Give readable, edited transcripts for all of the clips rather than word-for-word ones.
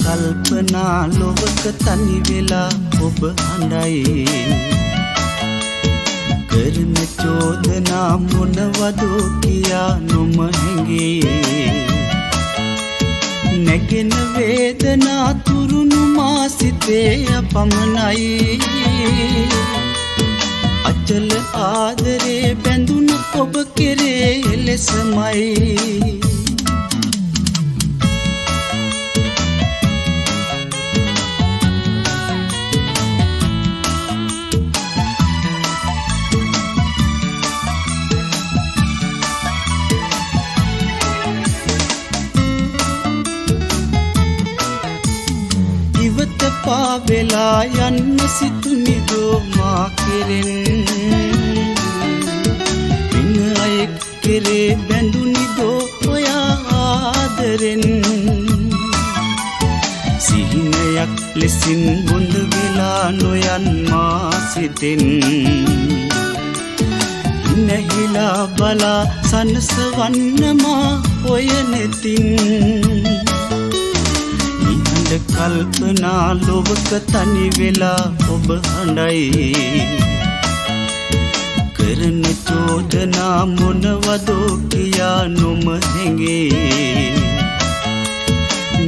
කල්පනා ලොවක තනි වෙලා ඔබ හඬයි කරන චෝදනා මොනවදෝ කියා නොම හැඟේ නැගෙන වේදනා තුරුණු මා සිතේ අපමණයි අචල ආදරේ බැඳුණු ඔබ කෙරේ ලෙසමයි පාවෙලා යන්න සිතුනිදෝ මා කෙරෙන් ඉන්න අයෙක් කෙරේ බැඳුනිදෝ ඔයා ආදරෙන් සිහිනයක් ලෙසින් බොඳ වෙලා නොයන් මා සිතෙන් නැහිලා බලා සනසවන්න මා ඔය නෙතින් කල්පනා ලොවක තනි වෙලා ඔබ හඬයි කරන චෝදනා මොනවදෝ කියා නොම හැඟේ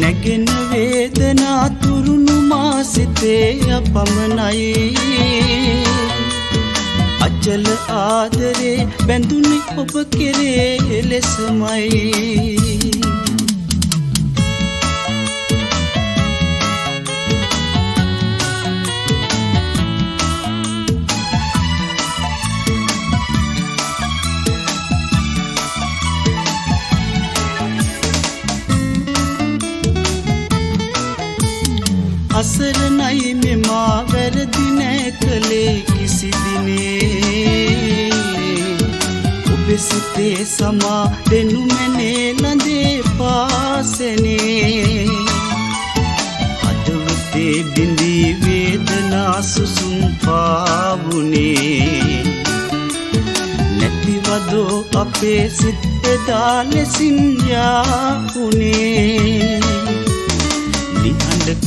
නැගෙන වේදනා තුරුණු මා සිතේ අපමණයි අචල ආදරේ බැඳුනේ ඔබ කෙරේ ලෙසමයි අසරණයි මෙමා වැරදි නෑ කළේ කිසි දිනේ ඔබ සිතේ සමා දෙනු මැනේ ළඳේ පාසනේ හදවතේ බිඳී වේදනා සුසුම් පාවුනේ නැතිවදෝ අපේ සිත් එදා ලෙසින් යාපුනේ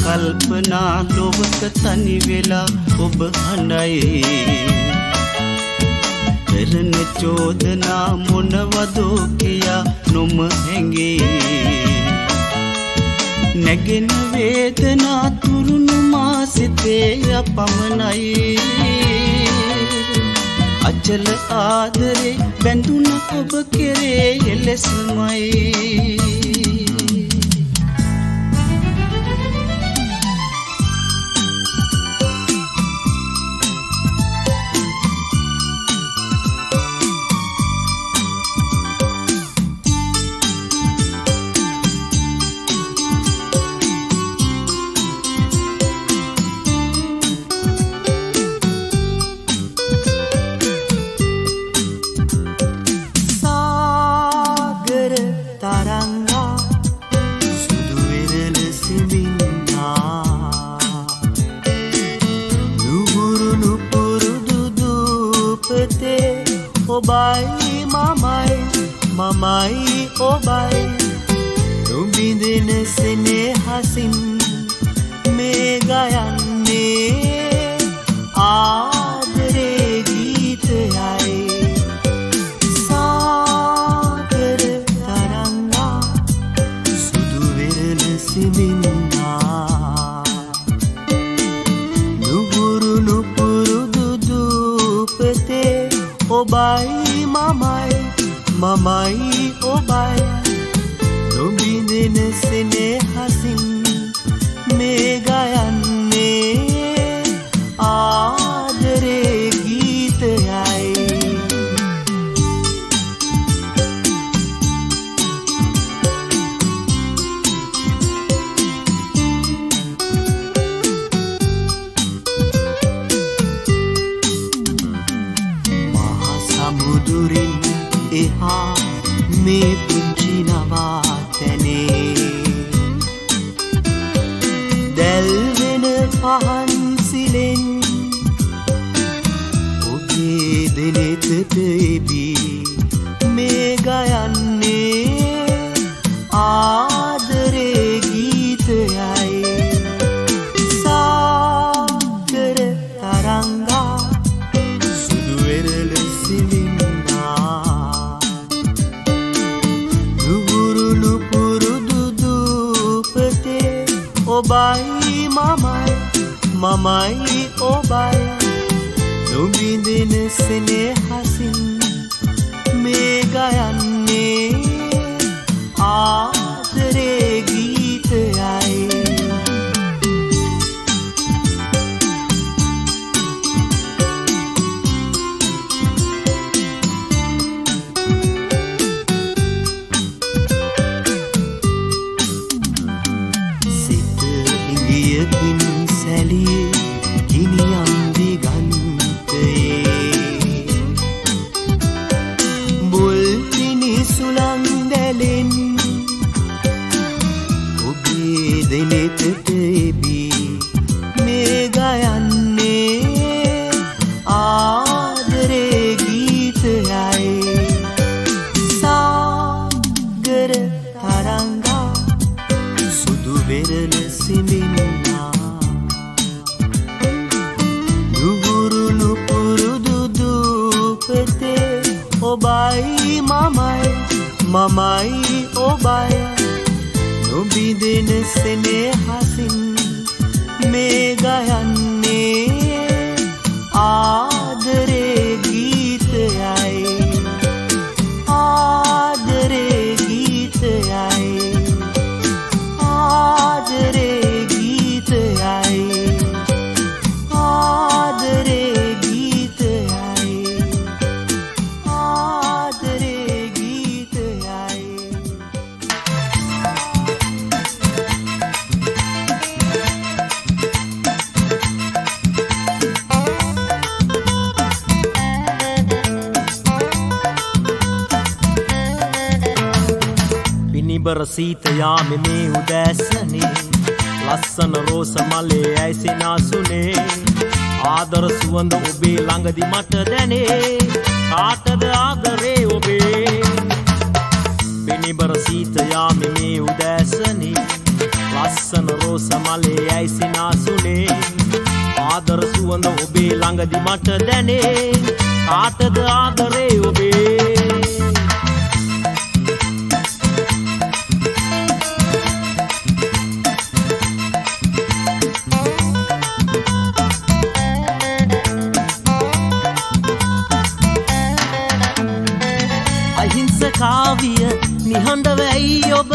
කල්පනා ලොවක තනි වෙලා ඔබ හඬයි කරන චෝදනා මොනවදෝ කියා නොම හැඟේ නැගෙන වේදනා තුරුණු මා සිතේ අපමණයි අචල ආදරේ බැඳුන ඔබ කෙරේ ලෙසමයි ඔබයි මමයි ඔබයි නොබිඳෙන සෙනෙහසින් මේ ගයන්නේ ආදරේ ගීතයයි සාගර තරංගා සුදු වෙරළ සිඹින්නා නුගුරු නුපුරුදු දූපතේ ඔබයි මමයි ඔබයි නොබිඳෙන සෙනෙහසින් මේ ගයන්නේ ආදරේ ගීතයයි මහා සමුදුරින් එහා මේ පුංචි නවාතැනේ දැල්වෙන පහන් සිලෙන් ඔබේ දෙනෙතට එබී මේ ගයන්නේ ආදරේ ගීතයයි ඔබයි මමයි මමයි ඔබයි නොබිඳෙන සෙනෙහසින් මේ ගයන්නේ ආදරේ ගීතයයි සිත ඉඟියකින් සැලියේ ගිනියම් දිගන්තයේ බුල් පිණි සුළං දැලෙන් ඔබේ දෙනෙතට එබී මේ ගයන්නේ ආදරේ ගීතයයි සාගර තරංගා සුදු වෙරළ සිඹින්නා නුගුරුළු පුරුදු දූපතේ ඔබයි මමයි මමයි ඔබයි නොබිඳෙන සෙනෙහසින් මේ ගයන්නේ ආදරේ ගීතයයි ආදරේ ගීතයයි ආදරේ ගීතයයි ආදරේ ගීතයයි ආදරේ ගීතයයි පිනිබර සීත යාමේ මේ උදෑසනේ ලස්සන රෝස මලේ ඇසිනාසුනේ ආදර සුවඳ ඔබේ ළඟදි මට දැනේ කාටද ආදරේ ඔබේ පිනිබර සීත යාමේ මේ උදෑසනේ ලස්සන රෝස මලේ ඇසිනාසුනේ ආදර සුවඳ ඔබේ ළඟදි මට දැනේ කාටද ආදරේ ඔබේ කාවිය නිහඬව ඇයි ඔබ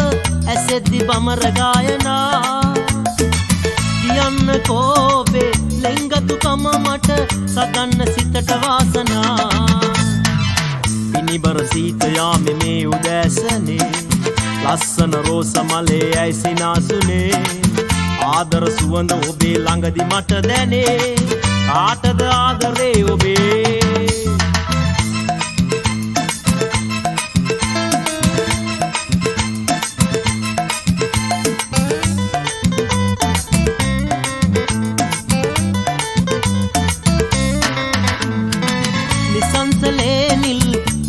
ඇසෙද්දි බමර ගායනා කියන්න කෝබේ ලෙංගතුකම මට සදන්න සිතට වාසනා පිනිබර සීත යාමේ මේ උදෑසනේ ලස්සන රෝස මලේ ඇසිනාසුනේ ආදර සුවඳ ඔබේ ළඟදි මට දැනේ කාටද ආදරේ ඔබේ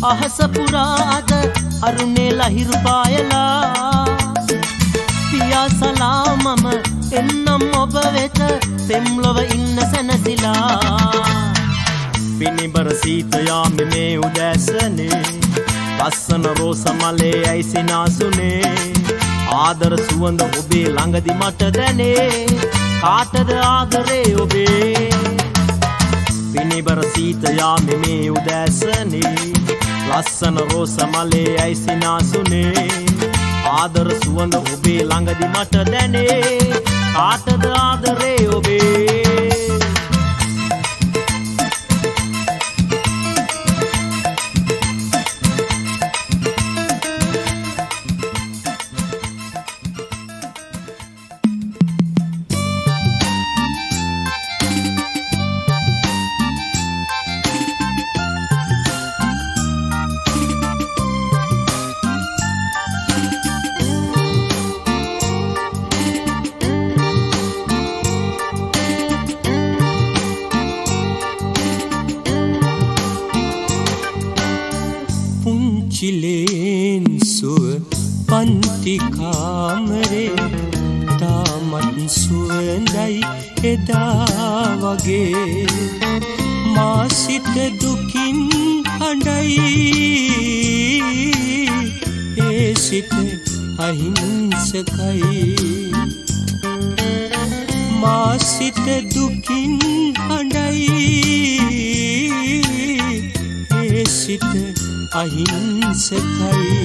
අහස පුරාද අරුණේ ලහිරු පායලා පියාසලා මම එන්නම් ඔබ වෙත පෙම්ලොව ඉන්න සැනසිලා පිනිබර සීත යාමේ මේ උදෑසනේ ලස්සන රෝස මලේ ඇසිනාසුනේ ආදර සුවඳ ඔබේ ළඟදි මට දැනේ කාටද ආදරේ ඔබේ පිනිබර සීත යාමේ මේ උදෑසනේ ලස්සන රෝස මලේ ඇසිනාසුනේ ආදර සුවඳ ඔබේ ළඟදි මට දැනේ කාටද ආදරේ ඔබේ चिलेन सुव पंति कामरे तामत सुवंदई එදා වගේ මා සිත දුකින් හඬයි ඒ සිත අහිංසකයි මා සිත දුකින් හඬයි ඒ සිත අහිංසකයි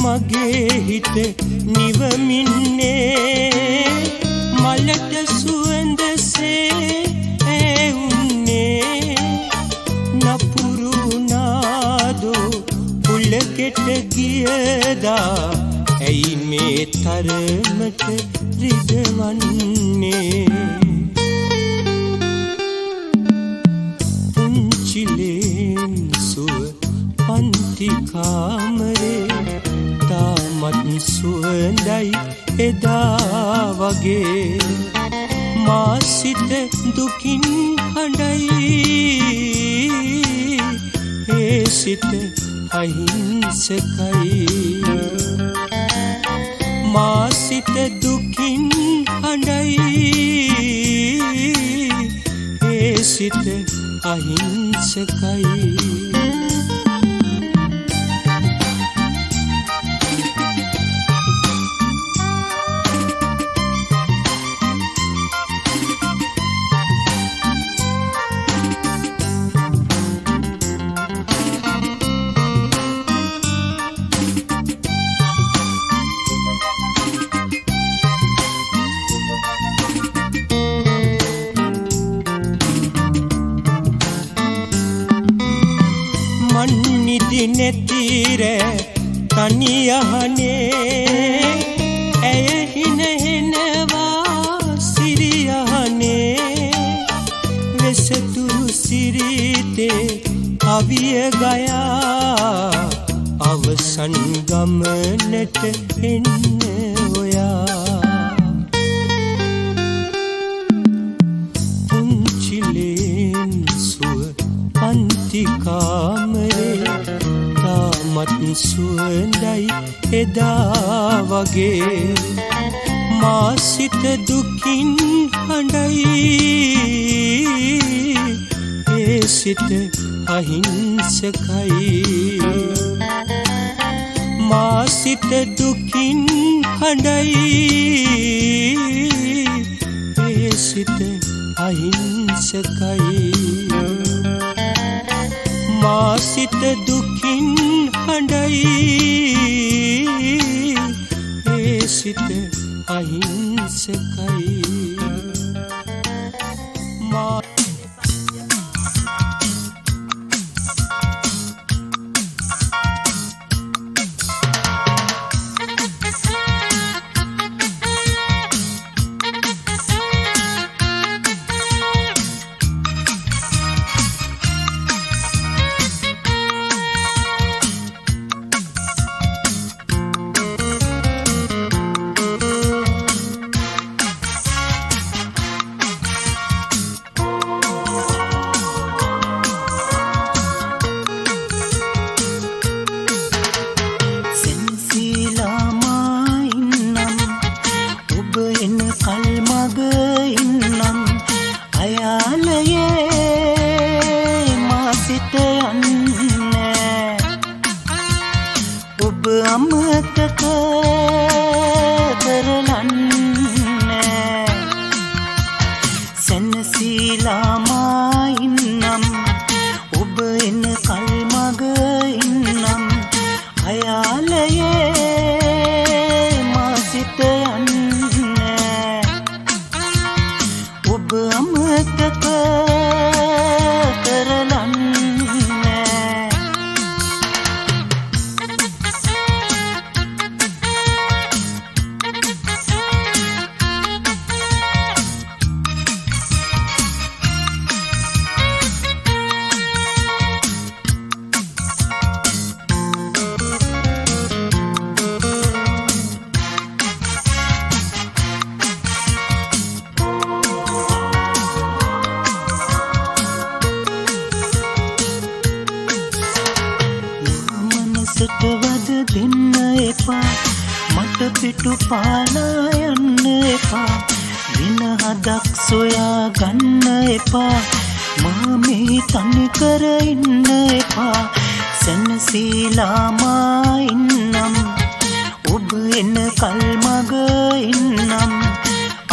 මගේ හිත නිවමින්නේ මලට සුවඳසේ ඇවුන්නේ නපුරු නාදෝ පුලකට ගියදා ඇයි මේ තරමට රිදවන්නේ පුංචිලෙන් සුව පන්ති කාමරේ තාමත් සුවඳයි එදා වගේ මා සිත දුකින් හඬයි ඒ සිත අහිංසකයි මා සිත දුකින් හඬයි ඒ සිත අහිංසකයි නැතිර තනියහනේ ඇය හිනහෙනවා සිරියහනේ වෙසතුරු සිරිතේ අවිය ගයා අවසන් ගමනට එන්න ඔයා පුංචිලෙන් සුව පන්ති කාමරේ තාමත් සුවඳයි එදා වගේ මා සිත දුකින් හඬයි ඒ සිත අහිංසකයි මා සිත දුකින් හඬයි ඒ සිත අහිංසකයි මා සිත දුකින් හඬයි ඒ සිත අහිංසකයි මා හිතට වද දෙන්න එපා මට පිටු පාලා යන්න එපා වෙන හදක් සොයා ගන්න එපා මා මේ තනි කර ඉන්න එපා සැනසීලා මා ඉන්නම් ඔබ එන කල් මග ඉන්නම්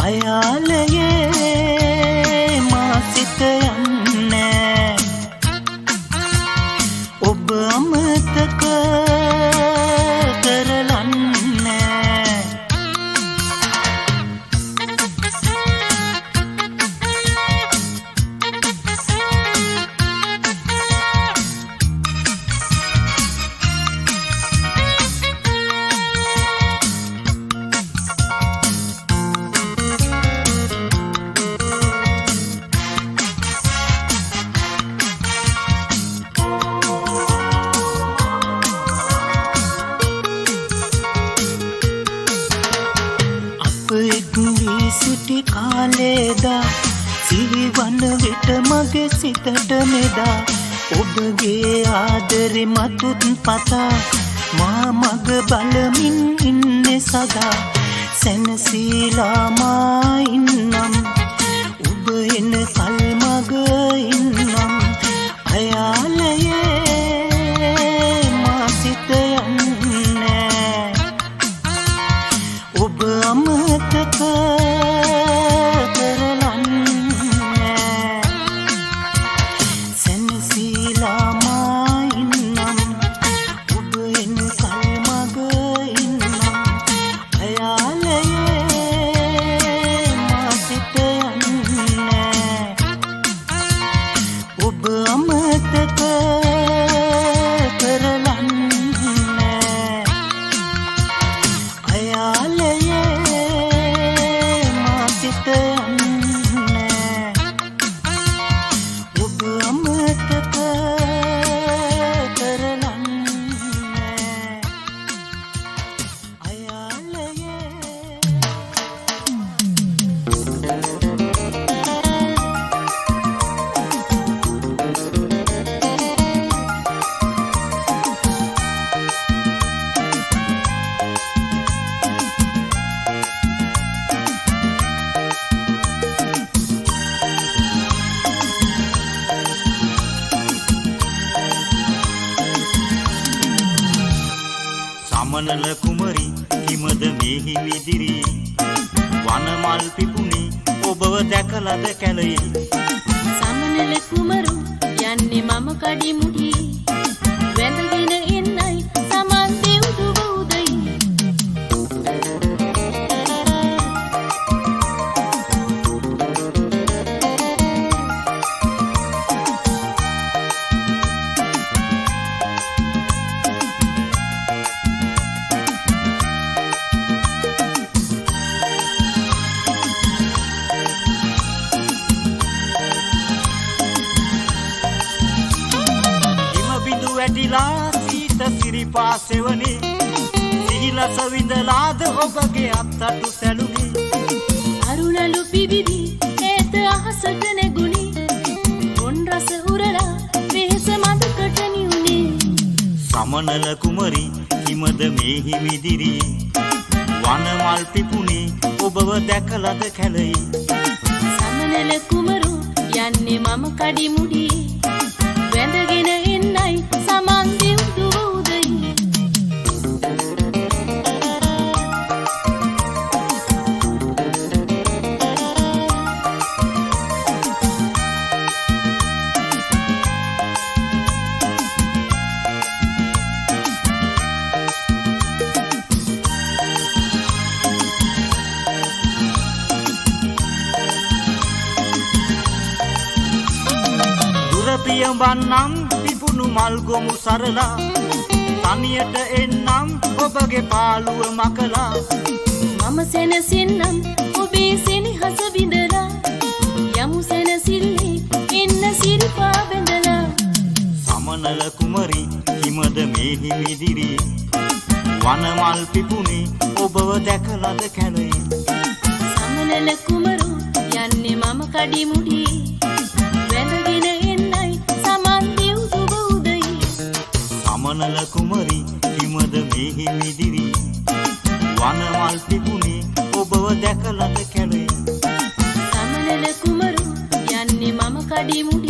අයාලයේ මා සිත යන්නේ ඔබ අමතක කරලන්නේ සිටි කාලේදා සිහිවන විට මගේ සිතට මෙදා ඔබගේ ආදරෙ මතුත් පතා මා මග බලමින් ඉන්නේ සදා සැනසීලා මා ඉන්නම් ඔබ එන කල් මග ඉන්නම් අයාලයේ මා සිත යන්නේ ඔබ අමතක සමනල කුමරි කිමද මෙහි විදිරි වනමල් පිපුණි ඔබව දැකලද කැලයේ සමනල කුමරු යන්නේ මම කඩි මුඩි වැඳගෙන එන්නයි සමන් දෙව්දුව උදයි වැටිලා සීත සිරිපා සෙවනේ සිහිලස විඳලාද ඔබගේ අත්තටු සැලුනේ අරුණලු පිබිදි ඒත අහසට නැගුණි පොන් රස උරලා වෙහස මදකට නිවුනේ සමනල කුමරි කිමද මෙහි විදිරි වනමල් පිපුණි ඔබව දැකලද කැලයේ සමනල කුමරු යන්නේ මම කඩි මුඩි වැඳගෙන එන්නයි සමන් දෙව්දුව උදයි පියඹන්නම් පිපුණු මල් ගොමු සරලා තනියට එන්නම් ඔබගේ පාළුව මකලා මම සෙනසින්නම් ඔබේ සෙනෙහස විඳලා යමු සෙනසිල්ලේ එන්න සිරිපා බැඳලා සමනල කුමරි කිමද මෙහි විදිරි වනමල් පිපුණි ඔබව දැකලද කැලයේ සමනල කුමරු යන්නේ මම කඩි මුඩි වැඳගෙන එන්නයි සමන් දෙව්දුව උදයි සමනල කුමරි හිමද මේ හිමිදිරි වනමල් පිපුණේ ඔබව දැකලද කැළේ සමනල කුමරු යන්නේ මම කඩිමුඩි